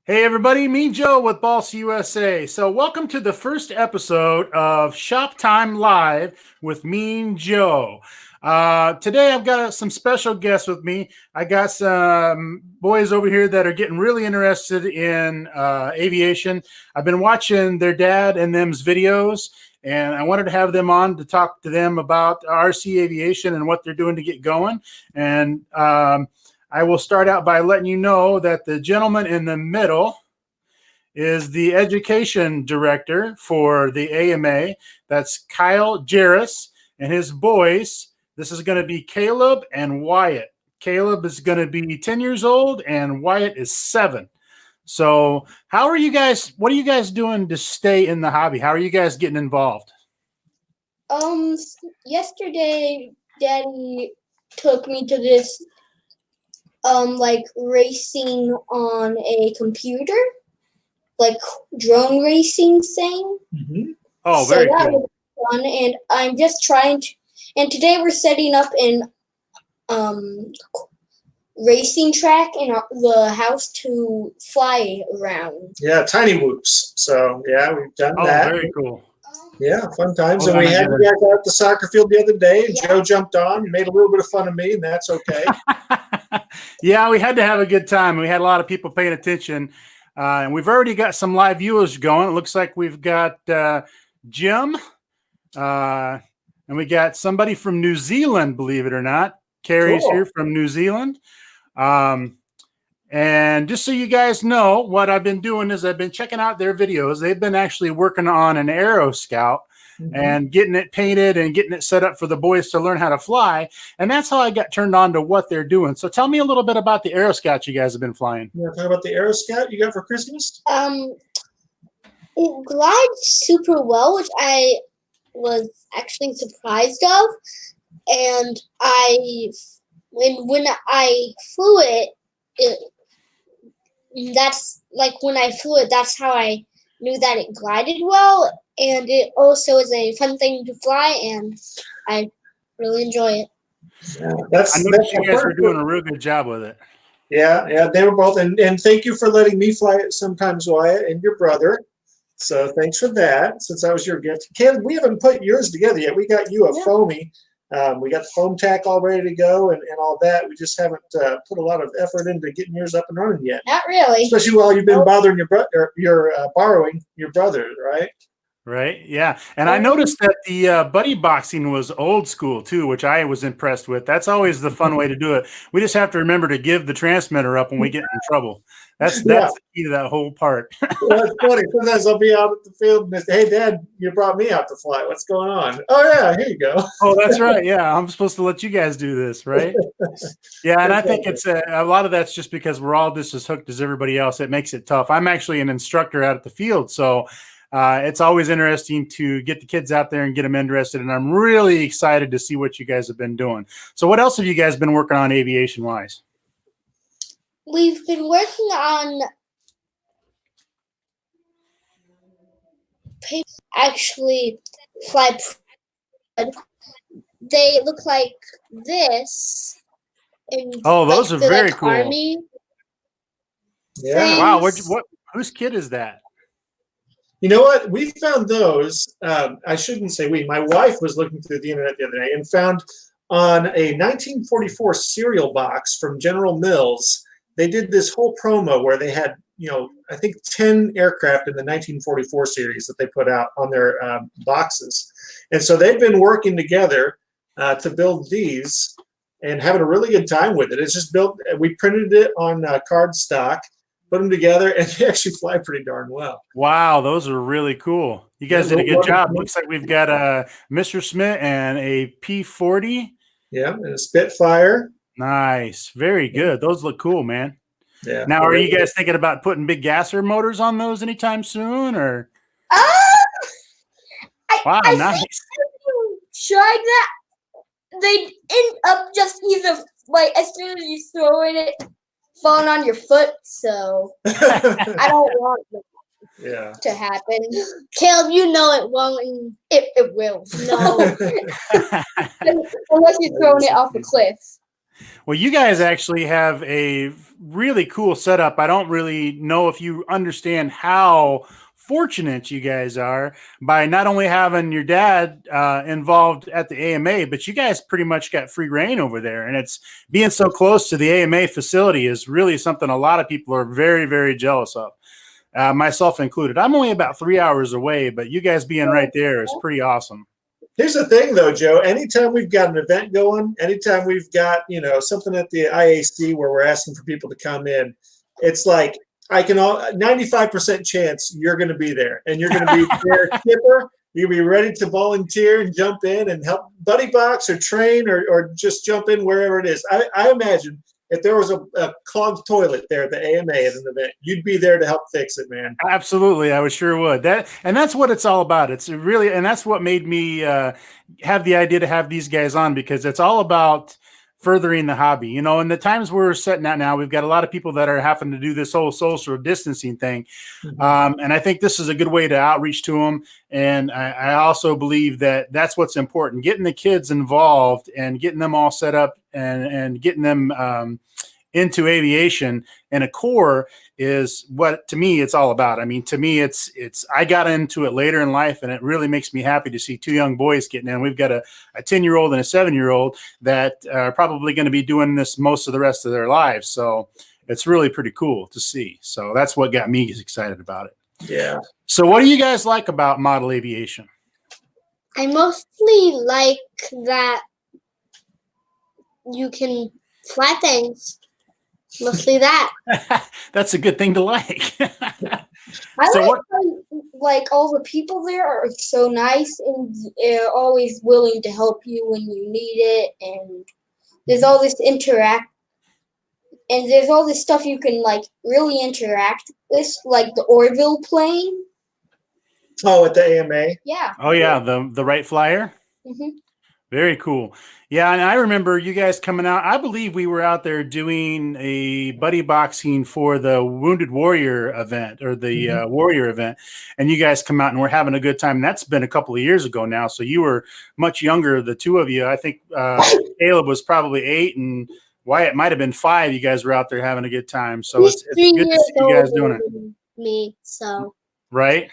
Hey everybody, me Joe with Boss USA. So welcome to the first episode of Shop Time Live with Mean Joe. Today I've got some special guests with me. I got some boys over here that are getting really interested in aviation. I've been watching their dad and them's videos, and I wanted to have them on to talk to them about RC aviation and what they're doing to get going. And I will start out by letting you know that the gentleman in the middle is the education director for the AMA. That's Kyle Jarris, and his boys. This is going to be Caleb and Wyatt. Caleb is going to be 10 years old, and Wyatt is 7. So, how are you guys? What are you guys doing to stay in the hobby? How are you guys getting involved? Yesterday, Daddy took me to this like racing on a computer, like drone racing thing. Mm-hmm. Oh, very that cool. Was fun, and I'm just trying to. And today we're setting up an racing track in the house to fly around. Yeah, tiny whoops. So yeah, we've done that. Oh, very cool. Yeah, fun times. And we had you guys out at the soccer field the other day, and Joe jumped on and made a little bit of fun of me, and that's okay. Yeah, we had to have a good time. We had a lot of people paying attention, and we've already got some live viewers going. It looks like we've got Jim, and we got somebody from New Zealand, believe it or not. Carrie's here from New Zealand. And just so you guys know, what I've been doing is I've been checking out their videos. They've been actually working on an Aero Scout and getting it painted and getting it set up for the boys to learn how to fly. And that's how I got turned on to what they're doing. So tell me a little bit about the Aero Scout you guys have been flying. You want to talk about the Aero Scout you got for Christmas? It glides super well, which I was actually surprised of. And when I flew it, that's like when I flew it, that's how I knew that it glided well. And it also is a fun thing to fly, and I really enjoy it. Yeah, I noticed you guys were doing a real good job with it. Yeah, they were both. And thank you for letting me fly it sometimes, Wyatt, and your brother. So thanks for that, since that was your gift. Caleb, we haven't put yours together yet. We got you a foamy. We got the foam tack all ready to go and all that. We just haven't put a lot of effort into getting yours up and running yet. Not really. Especially while you've been bothering your brother, borrowing your brother, right? Right. Yeah. And I noticed that the buddy boxing was old school too, which I was impressed with. That's always the fun way to do it. We just have to remember to give the transmitter up when we get in trouble. That's the key to that whole part. Well, it's funny. Sometimes I'll be out at the field and say, "Hey, Dad, you brought me out to fly. What's going on?" Oh, yeah, here you go. Oh, that's right. Yeah, I'm supposed to let you guys do this, right? Yeah, and I think it's a lot of that's just because we're all just as hooked as everybody else. It makes it tough. I'm actually an instructor out at the field, so it's always interesting to get the kids out there and get them interested, and I'm really excited to see what you guys have been doing. So what else have you guys been working on aviation-wise? We've been working on actually fly. They look like this. Oh, those are very cool. Army yeah. Wow. Whose kid is that? You know what? We found those. I shouldn't say we. My wife was looking through the internet the other day and found on a 1944 cereal box from General Mills. They did this whole promo where they had, I think 10 aircraft in the 1944 series that they put out on their boxes. And so they've been working together to build these and having a really good time with it. It's just built, we printed it on cardstock, put them together, and they actually fly pretty darn well. Wow, those are really cool. You guys did a good job. Looks like we've got a Mr. Smith and a P-40. Yeah, and a Spitfire. Nice. Very good. Those look cool, man. Yeah. Now, are you guys thinking about putting big gasser motors on those anytime soon, or? Wow, nice. Tried that. They end up just either like as soon as you throw it, falling on your foot. So I don't want that to happen. Caleb, you know it won't. It will. No, unless you're throwing it off a cliff. Well, you guys actually have a really cool setup. I don't really know if you understand how fortunate you guys are by not only having your dad involved at the AMA, but you guys pretty much got free reign over there. And it's being so close to the AMA facility is really something a lot of people are very, very jealous of, myself included. I'm only about 3 hours away, but you guys being right there is pretty awesome. Here's the thing, though, Joe. Anytime we've got an event going, anytime we've got something at the IAC where we're asking for people to come in, it's like I can 95% chance you're going to be there, and you're going to be there, Kipper. You'll be ready to volunteer and jump in and help buddy box or train or just jump in wherever it is. I imagine if there was a clogged toilet there at the AMA at an event, you'd be there to help fix it, man. Absolutely, I sure would. That's what it's all about. It's really, and that's what made me have the idea to have these guys on, because it's all about furthering the hobby. And the times we're setting out now, we've got a lot of people that are having to do this whole social distancing thing, and I think this is a good way to outreach to them. And I also believe that that's what's important: getting the kids involved and getting them all set up and getting them into aviation and a corps is what, to me, it's all about. I mean, to me, it's I got into it later in life, and it really makes me happy to see two young boys getting in. We've got a 10-year-old and a 7-year-old that are probably going to be doing this most of the rest of their lives. So it's really pretty cool to see. So that's what got me excited about it. Yeah. So what do you guys like about model aviation? I mostly like that you can fly things. Mostly that. That's a good thing to like. I So like what- how, like, all the people there are so nice and they're always willing to help you when you need it, and there's all this there's all this stuff you can like really interact with, like the Orville plane. Oh, at the AMA. Yeah. Oh yeah, the Wright Flyer. Hmm. Very cool. Yeah, and I remember you guys coming out. I believe we were out there doing a buddy boxing for the Wounded Warrior event, or the Warrior event, and you guys come out and we're having a good time. And that's been a couple of years ago now, so you were much younger, the two of you. I think Caleb was probably 8 and Wyatt might have been 5. You guys were out there having a good time. So He's it's 3 good to years see you guys doing older it, than me, so right?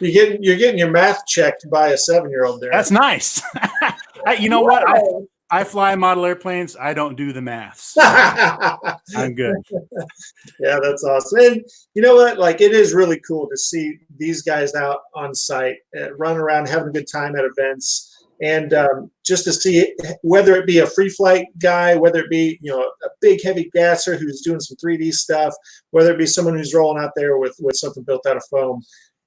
You're getting your math checked by a 7-year-old there. That's nice. You know what? I fly model airplanes. I don't do the maths. I'm good. Yeah, that's awesome. And you know what? Like, it is really cool to see these guys out on site, run around, having a good time at events, and just to see whether it be a free flight guy, whether it be a big heavy gasser who's doing some 3D stuff, whether it be someone who's rolling out there with something built out of foam.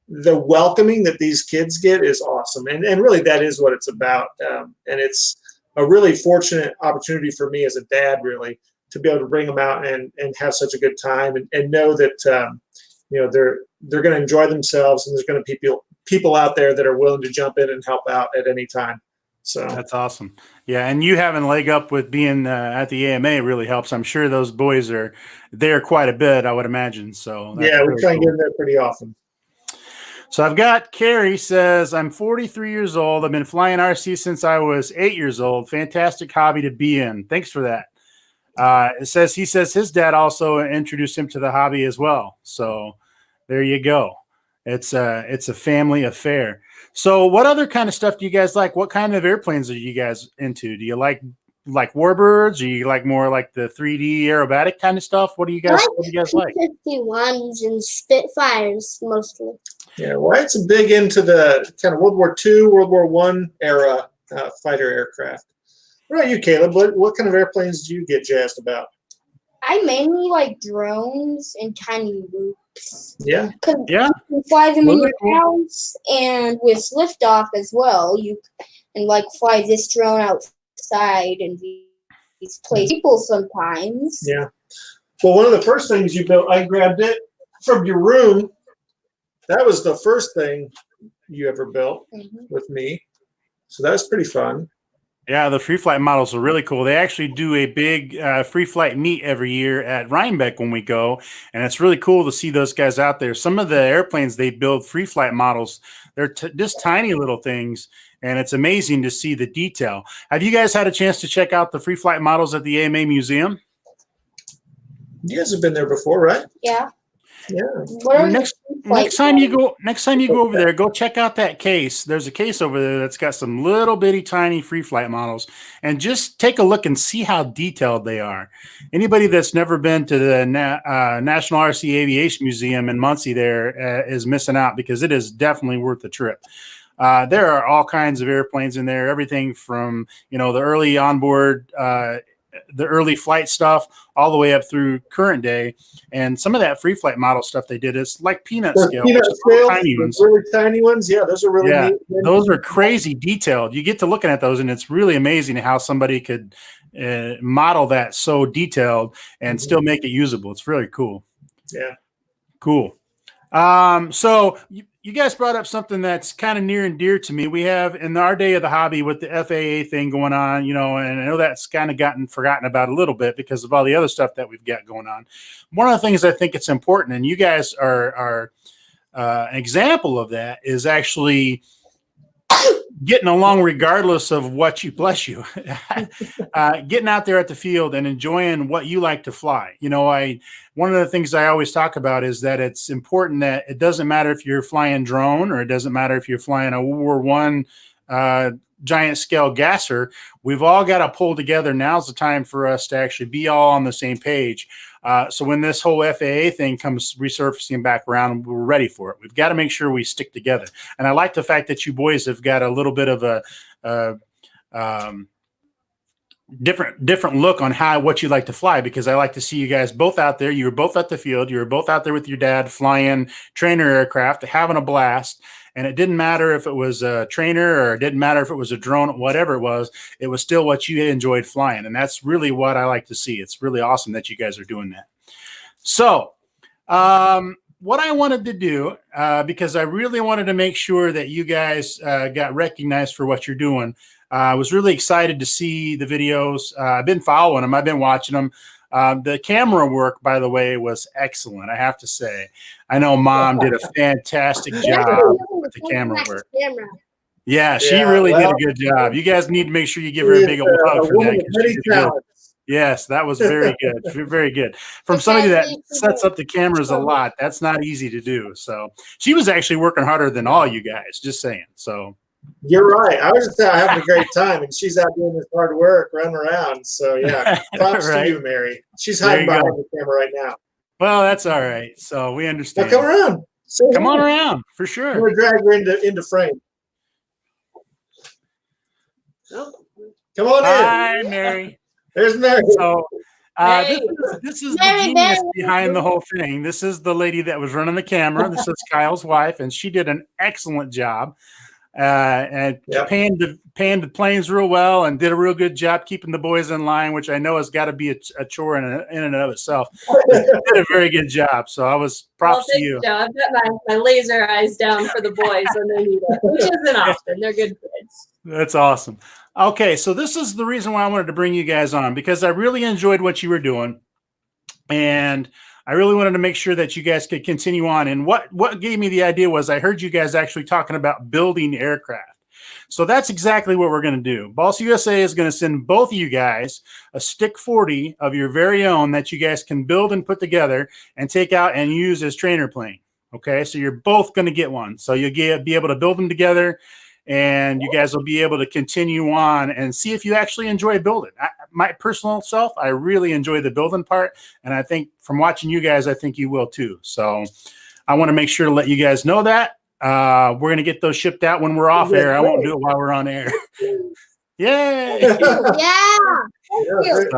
The welcoming that these kids get is awesome, and really that is what it's about. And it's a really fortunate opportunity for me as a dad, really, to be able to bring them out and have such a good time, and know that they're going to enjoy themselves, and there's going to be people out there that are willing to jump in and help out at any time. So that's awesome. Yeah, and you having a leg up with being at the AMA really helps. I'm sure those boys are there quite a bit, I would imagine. So that's yeah, we really try and cool. get in there pretty often. So I've got Carrie says, I'm 43 years old. I've been flying RC since I was 8 years old. Fantastic hobby to be in. Thanks for that. He says his dad also introduced him to the hobby as well. So there you go. It's a family affair. So what other kind of stuff do you guys like? What kind of airplanes are you guys into? Do you like warbirds? Or you like more like the 3D aerobatic kind of stuff? What do you guys like? P-51s and Spitfires mostly. Yeah, Wyatt's big into the kind of World War II, World War I era fighter aircraft. What about you, Caleb? What kind of airplanes do you get jazzed about? I mainly like drones and tiny loops. Yeah. Because Yeah. you can fly them in Really your house, and with liftoff as well, you can like fly this drone outside and these place people sometimes. Yeah. Well, one of the first things you built, I grabbed it from your room. That was the first thing you ever built with me. So that was pretty fun. Yeah, the free flight models are really cool. They actually do a big free flight meet every year at Rhinebeck when we go, and it's really cool to see those guys out there. Some of the airplanes they build free flight models, they're just tiny little things, and it's amazing to see the detail. Have you guys had a chance to check out the free flight models at the AMA Museum? You guys have been there before, right? Yeah. Yeah. What are Next time you go over there, go check out that case. There's a case over there that's got some little bitty tiny free flight models, and just take a look and see how detailed they are. Anybody that's never been to the National RC Aviation Museum in Muncie there is missing out, because it is definitely worth the trip. There are all kinds of airplanes in there, everything from, you know, the early onboard, the early flight stuff, all the way up through current day. And some of that free flight model stuff they did is like peanut scale, Tiny ones. Really tiny ones. Yeah, those are really neat. Those are crazy detailed. You get to looking at those, and it's really amazing how somebody could model that so detailed and still make it usable. It's really cool. Yeah. Cool. So you guys brought up something that's kind of near and dear to me. We have in our day of the hobby with the FAA thing going on, you know, and I know that's kind of gotten forgotten about a little bit because of all the other stuff that we've got going on. One of the things I think it's important, and you guys are an example of that, is actually getting along regardless of what you, bless you, getting out there at the field and enjoying what you like to fly. You know, one of the things I always talk about is that it's important that it doesn't matter if you're flying drone, or it doesn't matter if you're flying a World War I giant scale gasser. We've all got to pull together. Now's the time for us to actually be all on the same page. So when this whole FAA thing comes resurfacing back around, we're ready for it. We've got to make sure we stick together. And I like the fact that you boys have got a little bit of a different look on what you like to fly, because I like to see you guys both out there. You were both at the field. You were both out there with your dad flying trainer aircraft, having a blast. And it didn't matter if it was a trainer, or it didn't matter if it was a drone, whatever it was still what you enjoyed flying. And that's really what I like to see. It's really awesome that you guys are doing that. So what I wanted to do, because I really wanted to make sure that you guys got recognized for what you're doing, I was really excited to see the videos. I've been following them. I've been watching them. The camera work, by the way, was excellent, I have to say. I know Mom did a fantastic job with the camera work. Yeah, she really did a good job. You guys need to make sure you give her a big old hug for that. Yes, that was very good. Very good. From somebody that sets up the cameras a lot, that's not easy to do. So she was actually working harder than all you guys, just saying. So you're right. I was just having a great time, and she's out doing this hard work, running around. So yeah, props to you, Mary. She's hiding behind the camera right now. Well, that's all right. So we understand. Now come around. Come on around for sure. I'm gonna drag her into frame. Come on in. Hi, Mary. There's Mary. So this is the genius behind the whole thing. This is the lady that was running the camera. This is Kyle's wife, and she did an excellent job. And panned the planes real well, and did a real good job keeping the boys in line, which I know has got to be a chore in and of itself. Did a very good job. So I was props to you. I've got my laser eyes down for the boys when they need it, which isn't often. They're good kids. That's awesome. Okay, so this is the reason why I wanted to bring you guys on, because I really enjoyed what you were doing, and I really wanted to make sure that you guys could continue on. And what gave me the idea was I heard you guys actually talking about building aircraft. So that's exactly what we're going to do. Balsa USA is going to send both of you guys a Stick 40 of your very own that you guys can build and put together and take out and use as trainer plane. Okay, so you're both going to get one. So you'll be able to build them together, and you guys will be able to continue on and see if you actually enjoy building. My personal self, I really enjoy the building part, and I think from watching you guys, I think you will too. So I want to make sure to let you guys know that. We're going to get those shipped out when we're off air. I won't do it while we're on air. Yay! Yeah.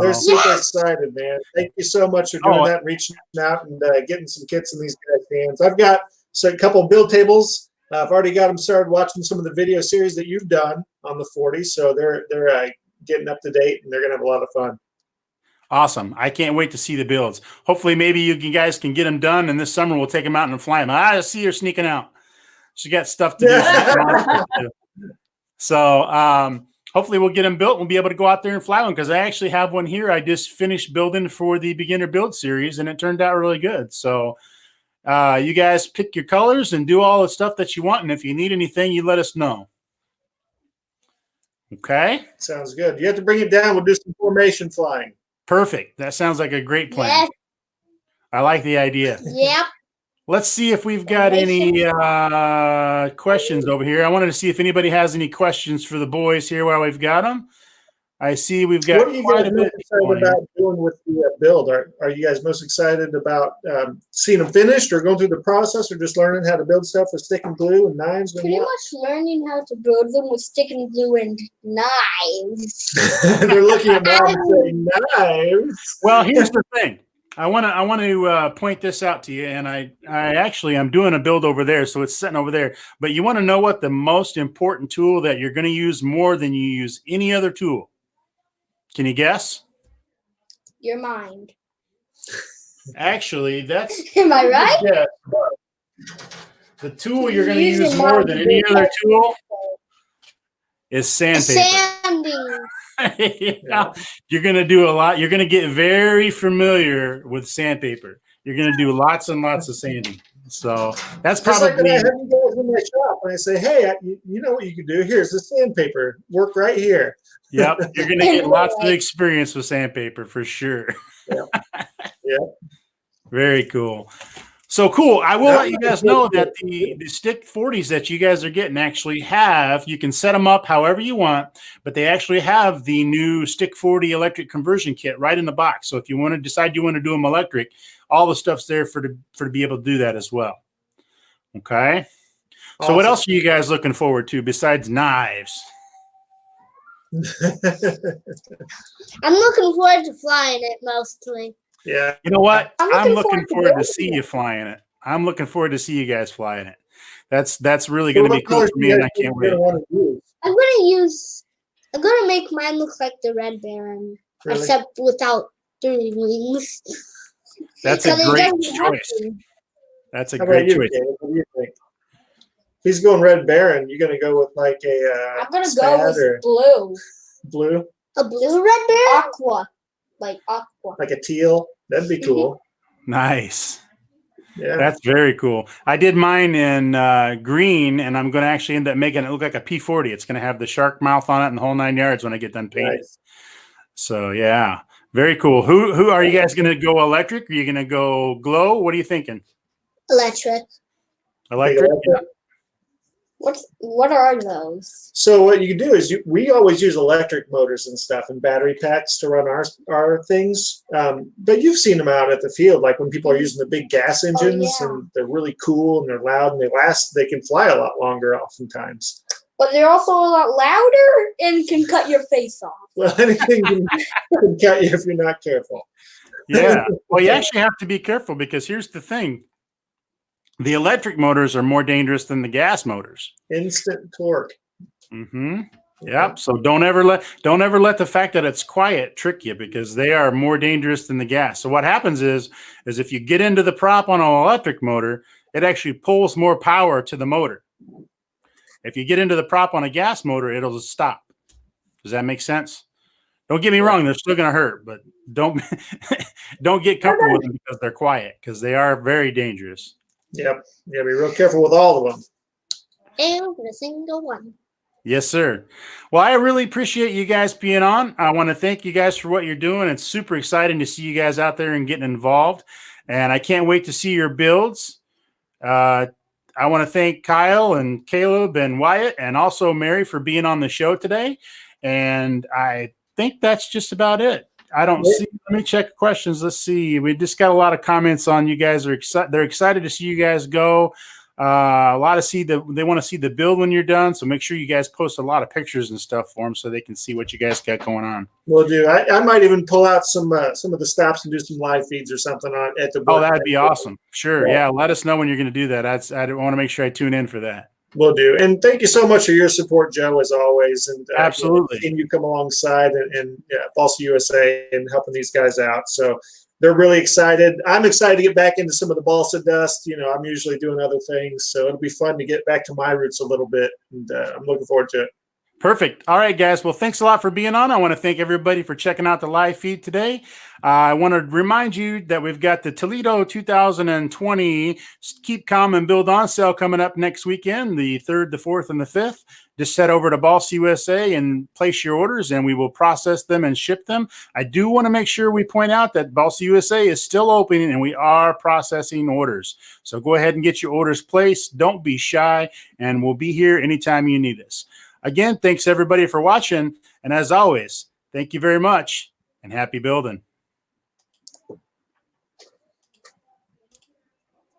They're super excited, man. Thank you so much for doing that, reaching out and getting some kits in these guys' hands. I've got a couple build tables. I've already got them started watching some of the video series that you've done on the 40, so they're getting up to date, and they're gonna have a lot of fun. Awesome! I can't wait to see the builds. Hopefully, maybe you guys can get them done, and this summer we'll take them out and fly them. I see her sneaking out. She got stuff to do. So hopefully we'll get them built. We'll be able to go out there and fly one, because I actually have one here. I just finished building for the beginner build series, and it turned out really good. So you guys pick your colors and do all the stuff that you want, and if you need anything, you let us know. Okay. Sounds good. You have to bring it down. We'll do some formation flying. Perfect. That sounds like a great plan. Yes. I like the idea. Yep. Let's see if we've got any questions over here. I wanted to see if anybody has any questions for the boys here while we've got them. I see we've got What are you quite guys a most bit excited going here. about doing with the build? Are you guys most excited about seeing them finished, or going through the process, or just learning how to build stuff with stick and glue and knives? And Pretty what? much learning how to build them with stick and glue and knives. They're looking at mom and saying knives. Well, here's the thing. I want to point this out to you, and I actually I'm doing a build over there, so it's sitting over there. But you want to know what the most important tool that you're going to use more than you use any other tool? Can you guess? Your mind. Actually, that's Am I right? yeah. The tool you're going to Use your use more mind than to any build other tool is sandpaper. Sanding. Yeah. You're going to do a lot. You're going to get very familiar with sandpaper. You're going to do lots and lots of sanding. So that's Just like when I probably have you guys in my shop, and I say, "Hey, you know what you can do? Here's the sandpaper. Work right here." yep. You're going to get lots of experience with sandpaper for sure. Yep. Yep. Very cool. So cool. I will That let you was guys good. know that the stick 40s that you guys are getting actually have, you can set them up however you want, but they actually have the new stick 40 electric conversion kit right in the box. So if you want to decide you want to do them electric, all the stuff's there to be able to do that as well. Okay. So what Awesome. else are you guys looking forward to besides knives? I'm looking forward to flying it mostly. Yeah. You know what? I'm I'm looking looking forward to forward to see building you flying it. I'm looking forward to see you guys flying it. That's really going to What be cool colors for do me, you and guys I can't think you're wait. gonna wanna use? I'm gonna make mine look like the Red Baron, Really? except without 3 wings. That's a 'Cause it great doesn't have choice. them. That's a How great about you, choice. Caleb? What do you think? He's going Red Baron. You're gonna go with like a I'm gonna go Spad with or blue. blue, A blue Red Baron? Aqua. Like aqua. like a teal. That'd be cool. Nice. Yeah. That's very cool. I did mine in green, and I'm going to actually end up making it look like a P40. It's going to have the shark mouth on it and the whole 9 yards when I get done painting. Nice. So yeah, very cool. Who are you guys going to go electric? Are you going to go glow? What are you thinking? Electric. Electric? Yeah. What are those? So what you can do is we always use electric motors and stuff and battery packs to run our things. But you've seen them out at the field, like when people are using the big gas engines, yeah. and they're really cool and they're loud and they last. They can fly a lot longer oftentimes. But they're also a lot louder and can cut your face off. Well, anything can cut you if you're not careful. Yeah. Well, you actually have to be careful because here's the thing. The electric motors are more dangerous than the gas motors. Instant torque. Mm-hmm. Yep. So don't ever let the fact that it's quiet trick you, because they are more dangerous than the gas. So what happens is if you get into the prop on an electric motor, it actually pulls more power to the motor. If you get into the prop on a gas motor, it'll just stop. Does that make sense? Don't get me wrong; they're still going to hurt, but don't get comfortable with them because they're quiet, because they are very dangerous. Yep. Yeah, be real careful with all of them. Every single one. Yes, sir. Well, I really appreciate you guys being on. I want to thank you guys for what you're doing. It's super exciting to see you guys out there and getting involved. And I can't wait to see your builds. I want to thank Kyle and Caleb and Wyatt and also Mary for being on the show today. And I think that's just about it. I don't see. Let me check questions. Let's see. We just got a lot of comments on you guys are excited. They're excited to see you guys go. A lot of they want to see the build when you're done. So make sure you guys post a lot of pictures and stuff for them so they can see what you guys got going on. We'll do. I might even pull out some of the stops and do some live feeds or something on at the. Oh, that'd be awesome. Sure. Yeah. Yeah. Let us know when you're going to do that. I want to make sure I tune in for that. We'll do. And thank you so much for your support, Joe, as always. And Absolutely. seeing you come alongside and Balsa USA and helping these guys out. So they're really excited. I'm excited to get back into some of the balsa dust. You know, I'm usually doing other things, so it'll be fun to get back to my roots a little bit, and I'm looking forward to it. Perfect. All right, guys. Well, thanks a lot for being on. I want to thank everybody for checking out the live feed today. I want to remind you that we've got the Toledo 2020 Keep Calm and Build On sale coming up next weekend, the 3rd, the 4th, and the 5th. Just head over to Boss USA and place your orders, and we will process them and ship them. I do want to make sure we point out that Boss USA is still open, and we are processing orders. So go ahead and get your orders placed. Don't be shy, and we'll be here anytime you need us. Again, thanks everybody for watching. And as always, thank you very much and happy building.